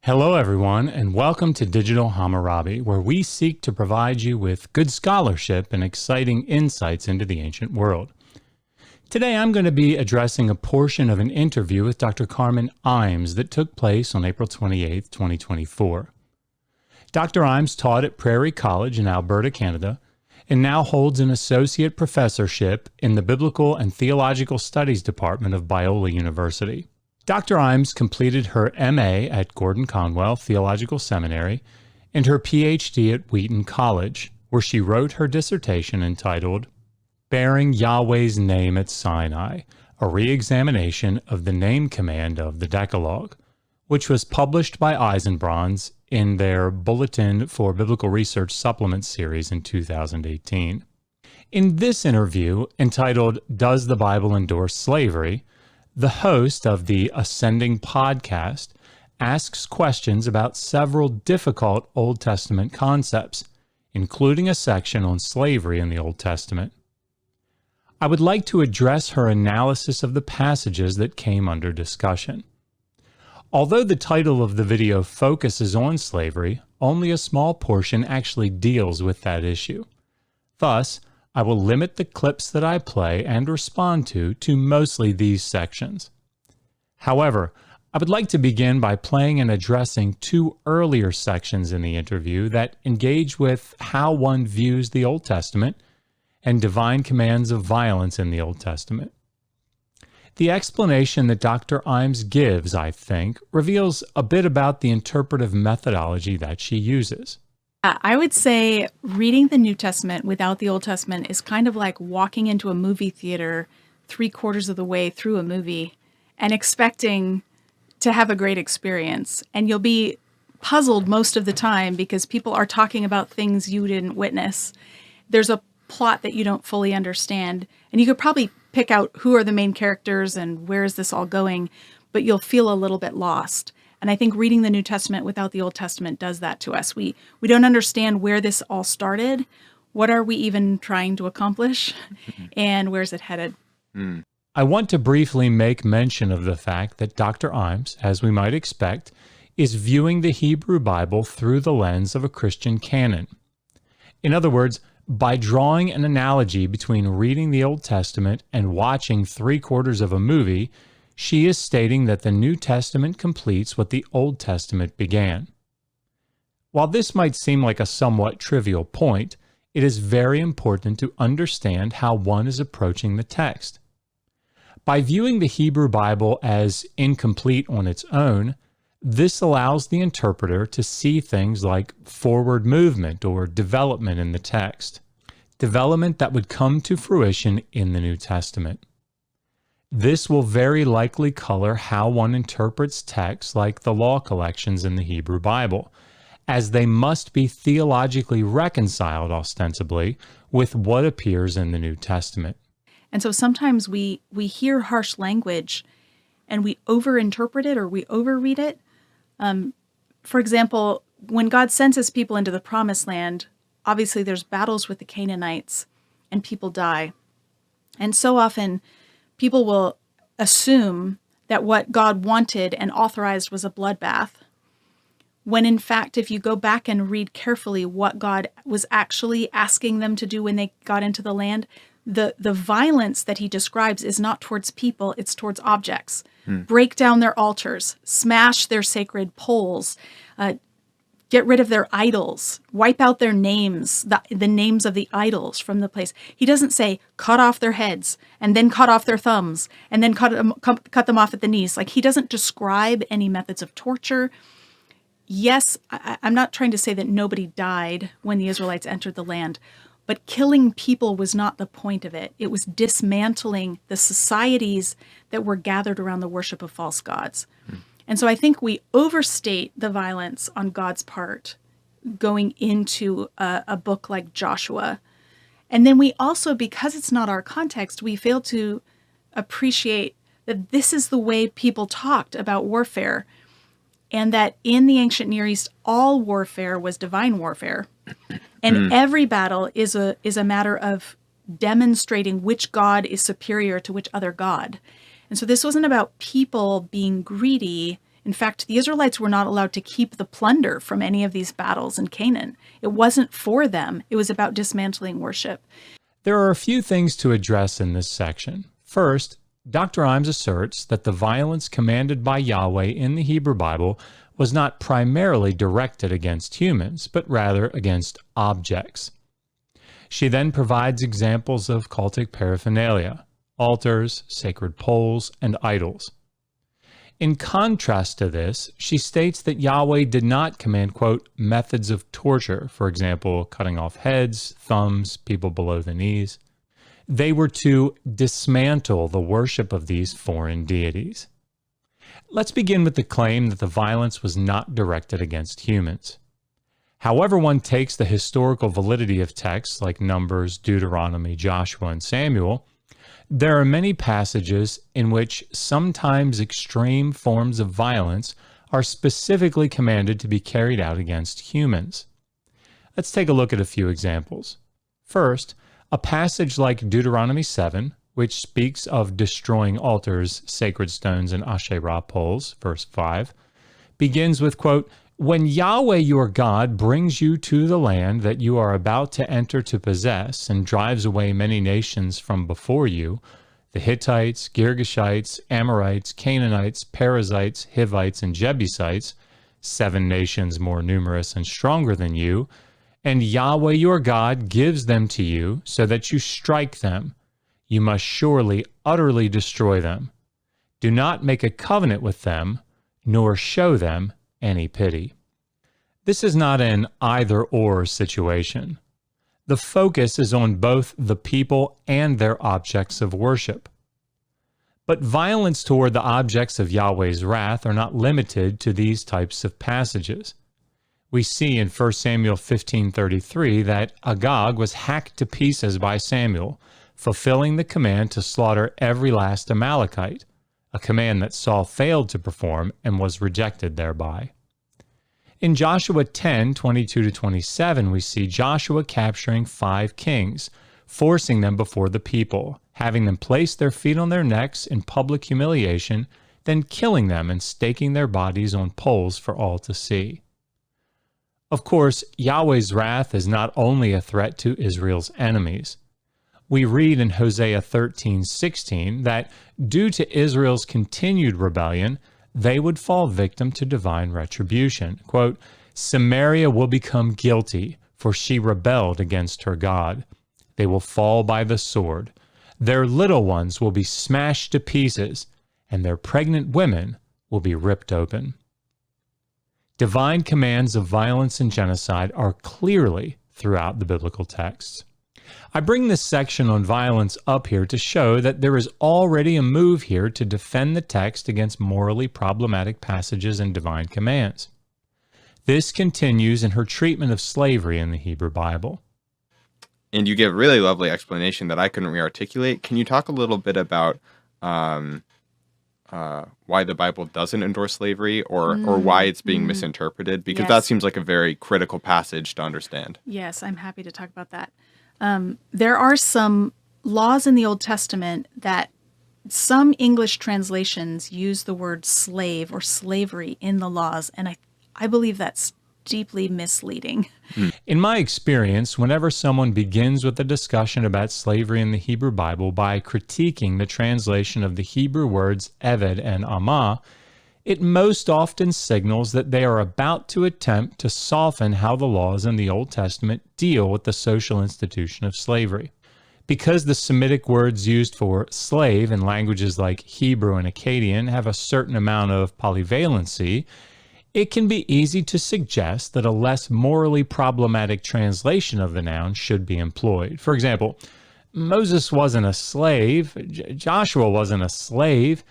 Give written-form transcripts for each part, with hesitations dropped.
Hello, everyone, and welcome to Digital Hammurabi, where we seek to provide you with good scholarship and exciting insights into the ancient world. Today, I'm going to be addressing a portion of an interview with Dr. Carmen Imes that took place on April 28, 2024. Dr. Imes taught at Prairie College in Alberta, Canada, and now holds an associate professorship in the Biblical and Theological Studies Department of Biola University. Dr. Imes completed her MA at Gordon Conwell Theological Seminary and her PhD at Wheaton College, where she wrote her dissertation entitled Bearing Yahweh's Name at Sinai, a Re-Examination of the Name Command of the Decalogue, which was published by Eisenbrauns in their Bulletin for Biblical Research Supplement series in 2018. In this interview, entitled Does the Bible Endorse Slavery?, the host of the Ascending podcast asks questions about several difficult Old Testament concepts, including a section on slavery in the Old Testament. I would like to address her analysis of the passages that came under discussion. Although the title of the video focuses on slavery, only a small portion actually deals with that issue. Thus, I will limit the clips that I play and respond to mostly these sections. However, I would like to begin by playing and addressing two earlier sections in the interview that engage with how one views the Old Testament and divine commands of violence in the Old Testament. The explanation that Dr. Imes gives, I think, reveals a bit about the interpretive methodology that she uses. I would say reading the New Testament without the Old Testament is kind of like walking into a movie theater 3/4 of the way through a movie and expecting to have a great experience. And you'll be puzzled most of the time because people are talking about things you didn't witness. There's a plot that you don't fully understand. And you could probably pick out who are the main characters and where is this all going, but you'll feel a little bit lost. And I think reading the New Testament without the Old Testament does that to us. We don't understand where this all started. What are we even trying to accomplish? And where's it headed? I want to briefly make mention of the fact that Dr. Imes, as we might expect, is viewing the Hebrew Bible through the lens of a Christian canon. In other words, by drawing an analogy between reading the Old Testament and watching 3/4 of a movie, she is stating that the New Testament completes what the Old Testament began. While this might seem like a somewhat trivial point, it is very important to understand how one is approaching the text. By viewing the Hebrew Bible as incomplete on its own, this allows the interpreter to see things like forward movement or development in the text, development that would come to fruition in the New Testament. This will very likely color how one interprets texts like the law collections in the Hebrew Bible, as they must be theologically reconciled, ostensibly, with what appears in the New Testament. And so sometimes we hear harsh language and we overinterpret it or we overread it. For example, when God sends his people into the Promised Land, obviously there's battles with the Canaanites and people die. And so often people will assume that what God wanted and authorized was a bloodbath, when in fact, if you go back and read carefully what God was actually asking them to do when they got into the land, the violence that he describes is not towards people, it's towards objects. Break down their altars, smash their sacred poles, get rid of their idols, wipe out their names, the names of the idols from the place. He doesn't say cut off their heads and then cut off their thumbs and then cut them off at the knees. Like, he doesn't describe any methods of torture. Yes, I'm not trying to say that nobody died when the Israelites entered the land, but killing people was not the point of it. It was dismantling the societies that were gathered around the worship of false gods. And so I think we overstate the violence on God's part going into a book like Joshua. And then we also, because it's not our context, we fail to appreciate that this is the way people talked about warfare, and that in the ancient Near East, all warfare was divine warfare. And every battle is a matter of demonstrating which God is superior to which other God. And so this wasn't about people being greedy In fact, the Israelites were not allowed to keep the plunder from any of these battles in Canaan. It wasn't for them. It was about dismantling worship. There are a few things to address in this section. First, Dr. Imes asserts that the violence commanded by Yahweh in the Hebrew Bible was not primarily directed against humans, but rather against objects. She then provides examples of cultic paraphernalia, altars, sacred poles, and idols. In contrast to this, she states that Yahweh did not command, quote, methods of torture, for example, cutting off heads, thumbs, people below the knees. They were to dismantle the worship of these foreign deities. Let's begin with the claim that the violence was not directed against humans. However one takes the historical validity of texts like Numbers, Deuteronomy, Joshua, and Samuel, there are many passages in which sometimes extreme forms of violence are specifically commanded to be carried out against humans. Let's take a look at a few examples. First, a passage like Deuteronomy 7, which speaks of destroying altars, sacred stones, and Asherah poles, verse 5, begins with, quote, when Yahweh your God brings you to the land that you are about to enter to possess and drives away many nations from before you, the Hittites, Girgashites, Amorites, Canaanites, Perizzites, Hivites, and Jebusites, 7 nations more numerous and stronger than you, and Yahweh your God gives them to you so that you strike them. You must surely utterly destroy them. Do not make a covenant with them, nor show them any pity. This is not an either-or situation. The focus is on both the people and their objects of worship. But violence toward the objects of Yahweh's wrath are not limited to these types of passages. We see in 1 Samuel 15:33 that Agag was hacked to pieces by Samuel, fulfilling the command to slaughter every last Amalekite, a command that Saul failed to perform and was rejected thereby. In Joshua 10:22-27, we see Joshua capturing 5 kings, forcing them before the people, having them place their feet on their necks in public humiliation, then killing them and staking their bodies on poles for all to see. Of course, Yahweh's wrath is not only a threat to Israel's enemies. We read in Hosea 13:16 that due to Israel's continued rebellion, they would fall victim to divine retribution. Quote, Samaria will become guilty, for she rebelled against her God. They will fall by the sword. Their little ones will be smashed to pieces, and their pregnant women will be ripped open. Divine commands of violence and genocide are clearly throughout the biblical texts. I bring this section on violence up here to show that there is already a move here to defend the text against morally problematic passages and divine commands. This continues in her treatment of slavery in the Hebrew Bible. And you give a really lovely explanation that I couldn't re-articulate. Can you talk a little bit about why the Bible doesn't endorse slavery or why it's being misinterpreted? Because that seems like a very critical passage to understand. Yes, I'm happy to talk about that. There are some laws in the Old Testament that some English translations use the word slave or slavery in the laws, and I believe that's deeply misleading. In my experience, whenever someone begins with a discussion about slavery in the Hebrew Bible by critiquing the translation of the Hebrew words eved and amah, it most often signals that they are about to attempt to soften how the laws in the Old Testament deal with the social institution of slavery. Because the Semitic words used for slave in languages like Hebrew and Akkadian have a certain amount of polyvalency, it can be easy to suggest that a less morally problematic translation of the noun should be employed. For example, Moses wasn't a slave, Joshua wasn't a slave.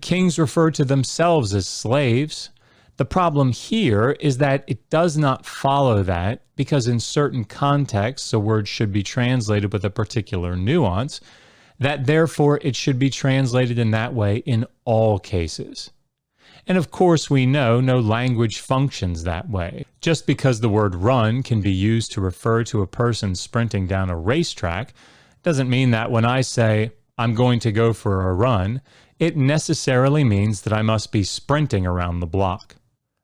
Kings refer to themselves as slaves. The problem here is that it does not follow that because in certain contexts a word should be translated with a particular nuance, that therefore it should be translated in that way in all cases. And of course we know no language functions that way. Just because the word run can be used to refer to a person sprinting down a racetrack doesn't mean that when I say, I'm going to go for a run, it necessarily means that I must be sprinting around the block.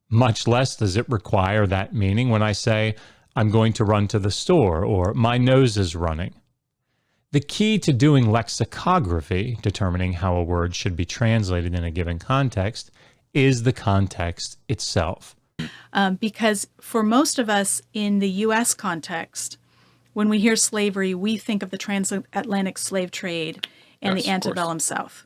Much less does it require that meaning when I say, I'm going to run to the store, or my nose is running. The key to doing lexicography, determining how a word should be translated in a given context, is the context itself. Because for most of us in the U.S. context, when we hear slavery, we think of the transatlantic slave trade and the antebellum South.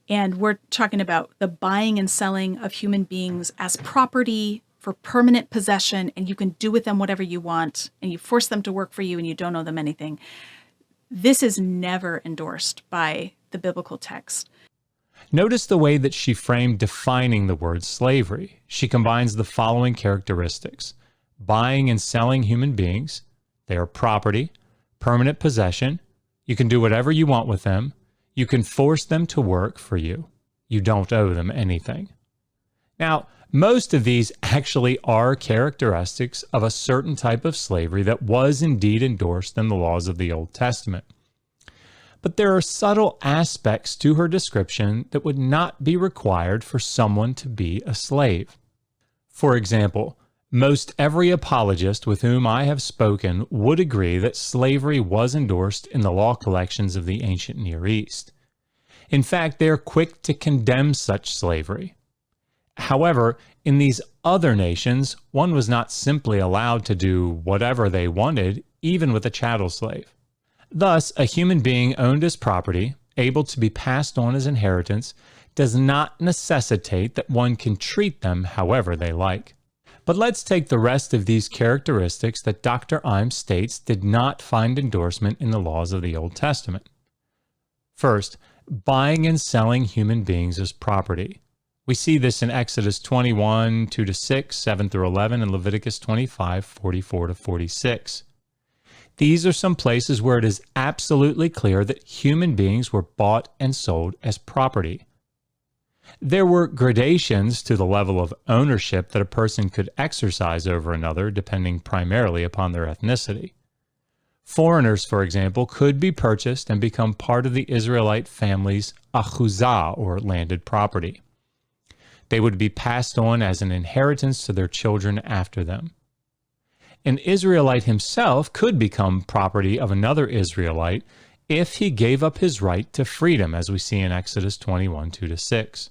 And we're talking about the buying and selling of human beings as property for permanent possession, and you can do with them whatever you want, and you force them to work for you and you don't owe them anything. This is never endorsed by the biblical text. Notice the way that she framed defining the word slavery. She combines the following characteristics: buying and selling human beings, they are property, permanent possession, you can do whatever you want with them, you can force them to work for you, you don't owe them anything. Now, most of these actually are characteristics of a certain type of slavery that was indeed endorsed in the laws of the Old Testament. But there are subtle aspects to her description that would not be required for someone to be a slave. For example, most every apologist with whom I have spoken would agree that slavery was endorsed in the law collections of the ancient Near East. In fact, they are quick to condemn such slavery. However, in these other nations, one was not simply allowed to do whatever they wanted, even with a chattel slave. Thus, a human being owned as property, able to be passed on as inheritance, does not necessitate that one can treat them however they like. But let's take the rest of these characteristics that Dr. Imes states did not find endorsement in the laws of the Old Testament. First, buying and selling human beings as property. We see this in Exodus 21, 2-6, 7-11, and Leviticus 25, 44-46. These are some places where it is absolutely clear that human beings were bought and sold as property. There were gradations to the level of ownership that a person could exercise over another, depending primarily upon their ethnicity. Foreigners, for example, could be purchased and become part of the Israelite family's achuzah, or landed property. They would be passed on as an inheritance to their children after them. An Israelite himself could become property of another Israelite if he gave up his right to freedom, as we see in Exodus 21, 2-6.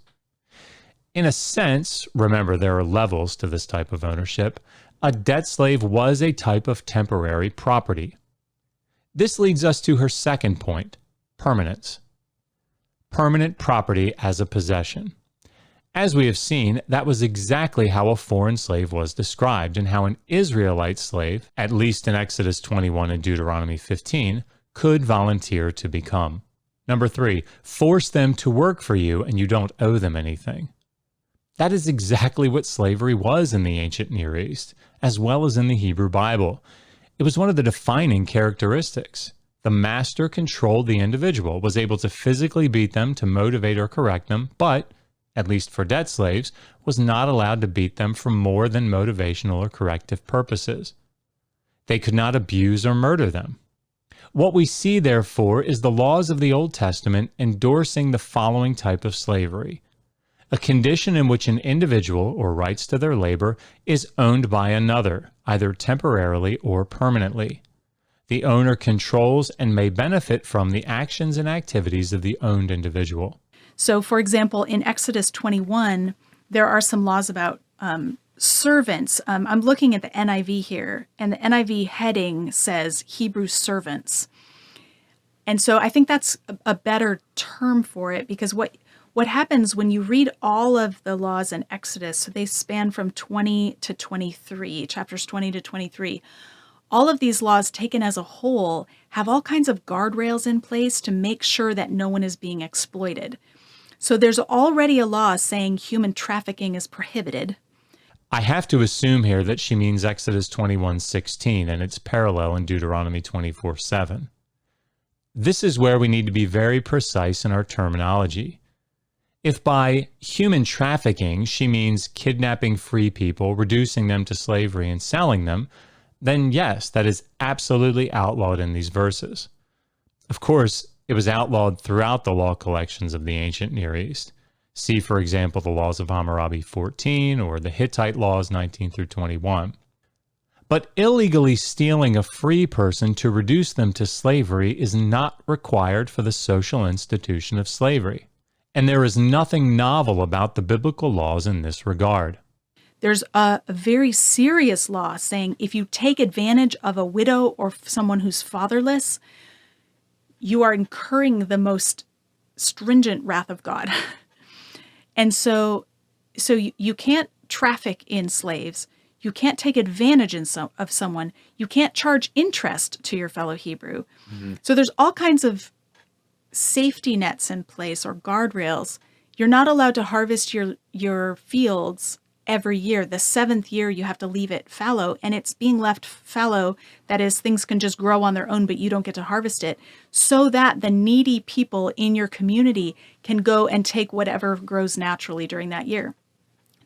In a sense, remember there are levels to this type of ownership, a debt slave was a type of temporary property. This leads us to her second point, permanence. Permanent property as a possession. As we have seen, that was exactly how a foreign slave was described, and how an Israelite slave, at least in Exodus 21 and Deuteronomy 15, could volunteer to become. Number 3, force them to work for you and you don't owe them anything. That is exactly what slavery was in the ancient Near East, as well as in the Hebrew Bible. It was one of the defining characteristics. The master controlled the individual, was able to physically beat them to motivate or correct them, but at least for debt slaves, was not allowed to beat them for more than motivational or corrective purposes. They could not abuse or murder them. What we see, therefore, is the laws of the Old Testament endorsing the following type of slavery: a condition in which an individual, or rights to their labor, is owned by another, either temporarily or permanently. The owner controls and may benefit from the actions and activities of the owned individual. So, for example, in Exodus 21, there are some laws about servants. I'm looking at the NIV here, and the NIV heading says Hebrew servants. And so I think that's a better term for it, because what happens when you read all of the laws in Exodus, so they span from 20 to 23, chapters 20 to 23, all of these laws taken as a whole have all kinds of guardrails in place to make sure that no one is being exploited. So there's already a law saying human trafficking is prohibited. I have to assume here that she means Exodus 21:16 and its parallel in Deuteronomy 24:7. This is where we need to be very precise in our terminology. If by human trafficking she means kidnapping free people, reducing them to slavery, and selling them, then yes, that is absolutely outlawed in these verses. Of course, It was outlawed throughout the law collections of the ancient Near East. See, for example, the laws of Hammurabi 14 or the Hittite laws 19 through 21. But illegally stealing a free person to reduce them to slavery is not required for the social institution of slavery. And there is nothing novel about the biblical laws in this regard. There's a very serious law saying if you take advantage of a widow or someone who's fatherless, you are incurring the most stringent wrath of God. And so you can't traffic in slaves. You can't take advantage of someone. You can't charge interest to your fellow Hebrew. Mm-hmm. So there's all kinds of safety nets in place or guardrails. You're not allowed to harvest your fields every year. The 7th year, you have to leave it fallow, and it's being left fallow. That is, things can just grow on their own, but you don't get to harvest it, so that the needy people in your community can go and take whatever grows naturally during that year.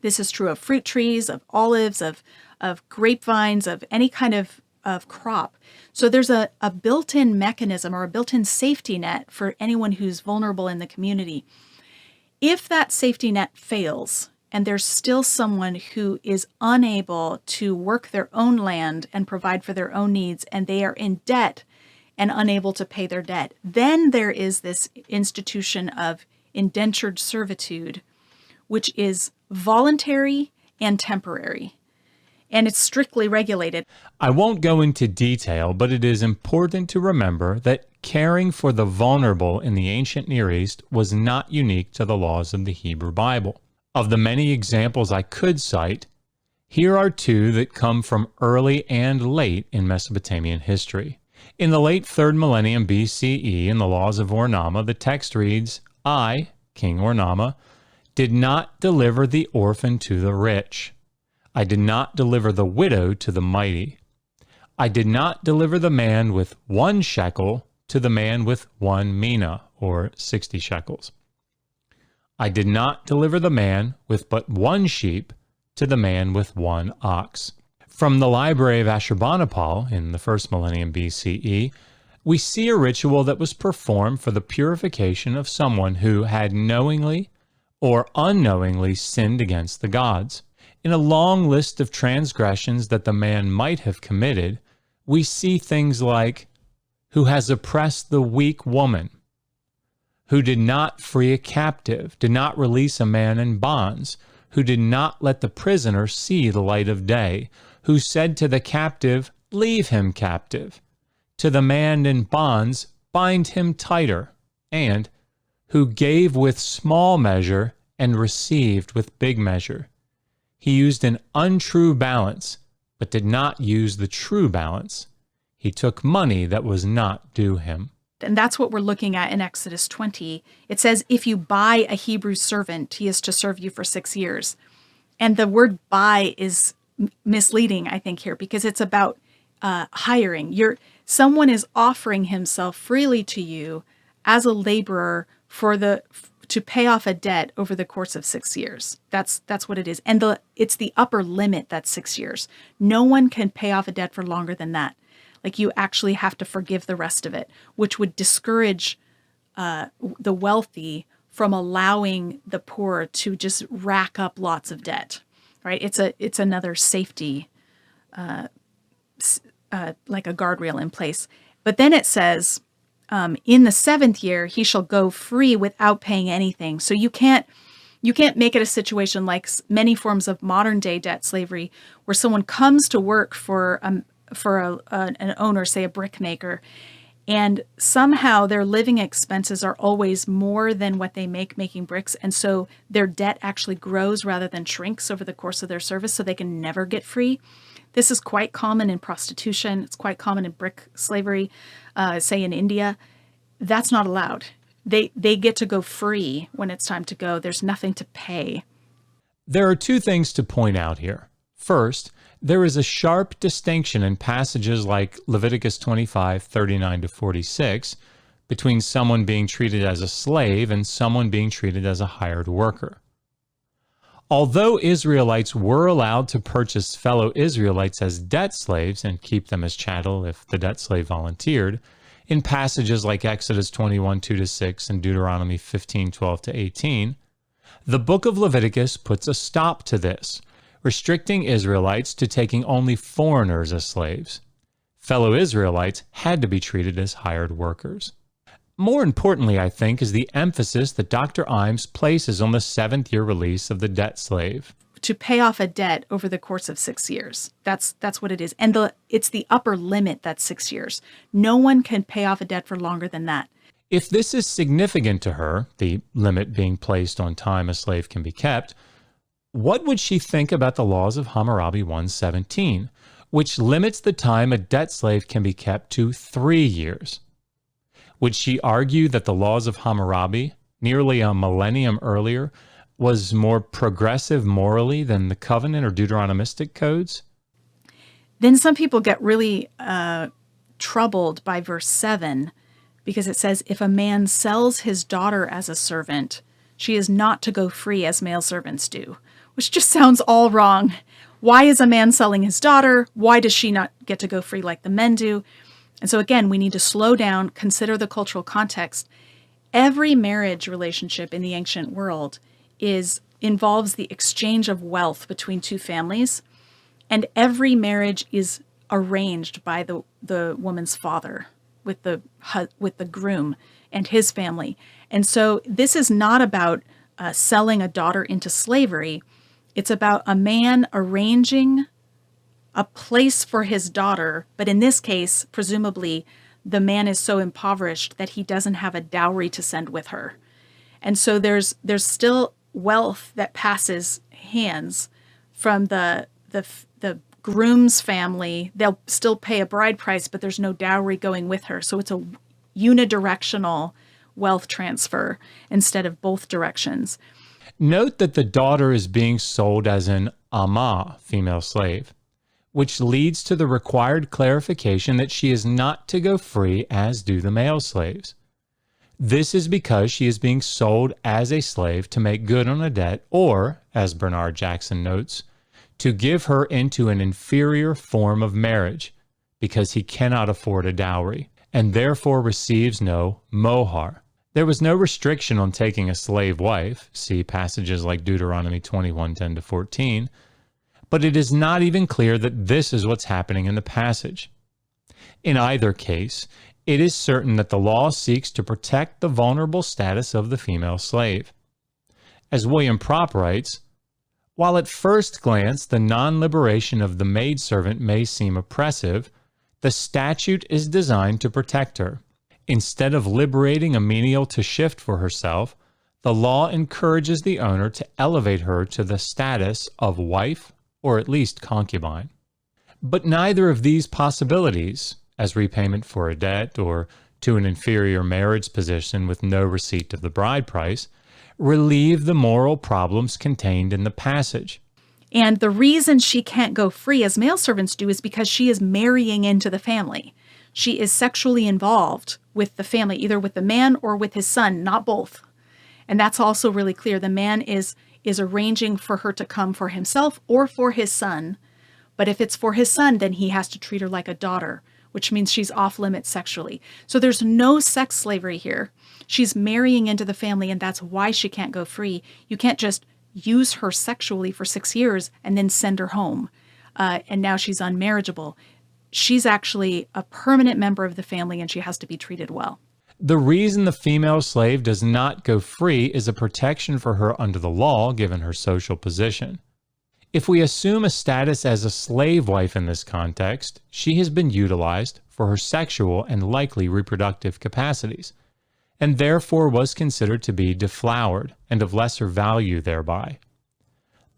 This is true of fruit trees, of olives, of grapevines, of any kind of crop. So there's a built-in mechanism or a built-in safety net for anyone who's vulnerable in the community. If that safety net fails, and there's still someone who is unable to work their own land and provide for their own needs, and they are in debt and unable to pay their debt, then there is this institution of indentured servitude, which is voluntary and temporary, and it's strictly regulated. I won't go into detail, but it is important to remember that caring for the vulnerable in the ancient Near East was not unique to the laws of the Hebrew Bible. Of the many examples I could cite, here are two that come from early and late in Mesopotamian history. In the late 3rd millennium BCE, in the laws of Ornama, the text reads, I, King Ornama, did not deliver the orphan to the rich. I did not deliver the widow to the mighty. I did not deliver the man with 1 shekel to the man with 1 mina, or 60 shekels. I did not deliver the man with but 1 sheep to the man with 1 ox. From the library of Ashurbanipal in the 1st millennium BCE, we see a ritual that was performed for the purification of someone who had knowingly or unknowingly sinned against the gods. In a long list of transgressions that the man might have committed, we see things like, who has oppressed the weak woman, who did not free a captive, did not release a man in bonds, who did not let the prisoner see the light of day, who said to the captive, leave him captive, to the man in bonds, bind him tighter, and who gave with small measure and received with big measure. He used an untrue balance, but did not use the true balance. He took money that was not due him. And that's what we're looking at in Exodus 20. It says, if you buy a Hebrew servant, he is to serve you for 6 years. And the word buy is misleading, I think, here, because it's about hiring. Someone is offering himself freely to you as a laborer to pay off a debt over the course of 6 years. That's what it is. And it's the upper limit, that's 6 years. No one can pay off a debt for longer than that. Like, you actually have to forgive the rest of it, which would discourage the wealthy from allowing the poor to just rack up lots of debt, right? It's another safety, like a guardrail in place. But then it says, in the 7th year, he shall go free without paying anything. So you can't make it a situation like many forms of modern day debt slavery, where someone comes to work for an owner, say a brick maker, and somehow their living expenses are always more than what they make making bricks, and so their debt actually grows rather than shrinks over the course of their service, so they can never get free. This is quite common in prostitution. It's quite common in brick slavery, say in India. That's not allowed. They get to go free when it's time to go. There's nothing to pay. There are 2 things to point out here. First, there is a sharp distinction in passages like Leviticus 25, 39 to 46, between someone being treated as a slave and someone being treated as a hired worker. Although Israelites were allowed to purchase fellow Israelites as debt slaves and keep them as chattel if the debt slave volunteered, In passages like Exodus 21:2-6 and Deuteronomy 15:12-18, the book of Leviticus puts a stop to this, restricting Israelites to taking only foreigners as slaves. Fellow Israelites had to be treated as hired workers. More importantly, I think, is the emphasis that Dr. Imes places on the 7th-year release of the debt slave. To pay off a debt over the course of 6 years. That's what it is. And it's the upper limit, that's 6 years. No one can pay off a debt for longer than that. If this is significant to her, the limit being placed on time a slave can be kept, what would she think about the laws of Hammurabi 1:17, which limits the time a debt slave can be kept to 3 years? Would she argue that the laws of Hammurabi, nearly a millennium earlier, was more progressive morally than the covenant or Deuteronomistic codes? Then some people get really troubled by verse 7, because it says, if a man sells his daughter as a servant, she is not to go free as male servants do, which just sounds all wrong. Why is a man selling his daughter? Why does she not get to go free like the men do? And so again, we need to slow down, consider the cultural context. Every marriage relationship in the ancient world involves the exchange of wealth between two families, and every marriage is arranged by the woman's father with the groom and his family. And so this is not about selling a daughter into slavery. It's about a man arranging a place for his daughter, but in this case, presumably, the man is so impoverished that he doesn't have a dowry to send with her. And so there's still wealth that passes hands from the groom's family. They'll still pay a bride price, but there's no dowry going with her. So it's a unidirectional wealth transfer instead of both directions. Note that the daughter is being sold as an ama, female slave, which leads to the required clarification that she is not to go free as do the male slaves. This is because she is being sold as a slave to make good on a debt, or, as Bernard Jackson notes, to give her into an inferior form of marriage, because he cannot afford a dowry, and therefore receives no mohar. There was no restriction on taking a slave wife, see passages like Deuteronomy 21:10-14, but it is not even clear that this is what's happening in the passage. In either case, it is certain that the law seeks to protect the vulnerable status of the female slave. As William Propp writes, while at first glance the non-liberation of the maidservant may seem oppressive, the statute is designed to protect her. Instead of liberating a menial to shift for herself, the law encourages the owner to elevate her to the status of wife or at least concubine. But neither of these possibilities, as repayment for a debt or to an inferior marriage position with no receipt of the bride price, relieve the moral problems contained in the passage. And the reason she can't go free as male servants do is because she is marrying into the family. She is sexually involved with the family, either with the man or with his son, not both. And that's also really clear. The man is arranging for her to come for himself or for his son. But if it's for his son, then he has to treat her like a daughter, which means she's off limits sexually. So there's no sex slavery here. She's marrying into the family, and that's why she can't go free. You can't just use her sexually for 6 years and then send her home. And now she's unmarriageable. She's actually a permanent member of the family, and she has to be treated well. The reason the female slave does not go free is a protection for her under the law, given her social position. If we assume a status as a slave wife in this context, she has been utilized for her sexual and likely reproductive capacities, and therefore was considered to be deflowered and of lesser value thereby.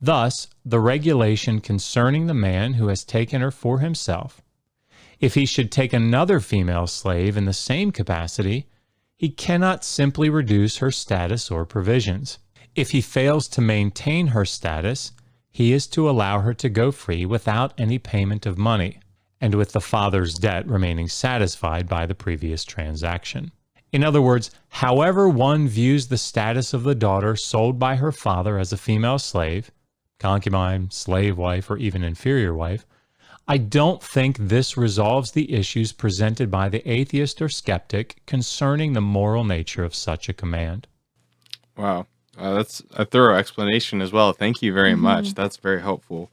Thus, the regulation concerning the man who has taken her for himself, if he should take another female slave in the same capacity, he cannot simply reduce her status or provisions. If he fails to maintain her status, he is to allow her to go free without any payment of money, and with the father's debt remaining satisfied by the previous transaction. In other words, however one views the status of the daughter sold by her father as a female slave, concubine, slave wife, or even inferior wife, I don't think this resolves the issues presented by the atheist or skeptic concerning the moral nature of such a command. Wow. That's a thorough explanation as well. Thank you very much. That's very helpful.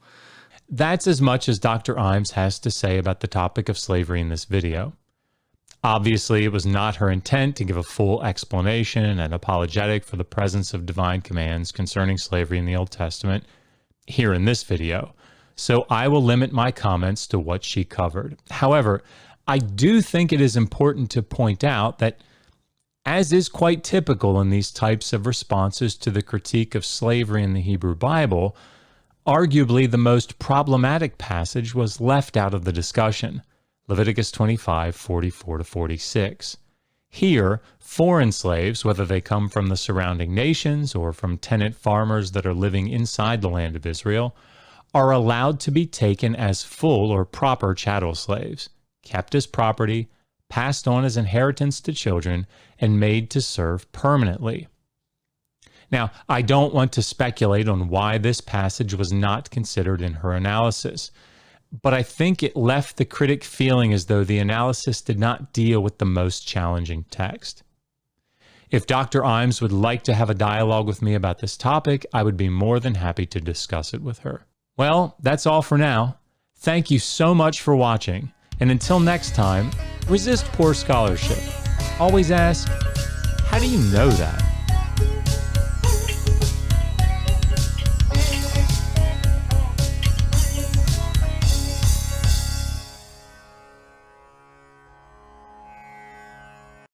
That's as much as Dr. Imes has to say about the topic of slavery in this video. Obviously, it was not her intent to give a full explanation and apologetic for the presence of divine commands concerning slavery in the Old Testament here in this video, so I will limit my comments to what she covered. However, I do think it is important to point out that, as is quite typical in these types of responses to the critique of slavery in the Hebrew Bible, arguably the most problematic passage was left out of the discussion. Leviticus 25, 44-46. Here, foreign slaves, whether they come from the surrounding nations or from tenant farmers that are living inside the land of Israel, are allowed to be taken as full or proper chattel slaves, kept as property, passed on as inheritance to children, and made to serve permanently. Now, I don't want to speculate on why this passage was not considered in her analysis, but I think it left the critic feeling as though the analysis did not deal with the most challenging text. If Dr. Imes would like to have a dialogue with me about this topic, I would be more than happy to discuss it with her. Well, that's all for now. Thank you so much for watching, and until next time, resist poor scholarship. Always ask, how do you know that?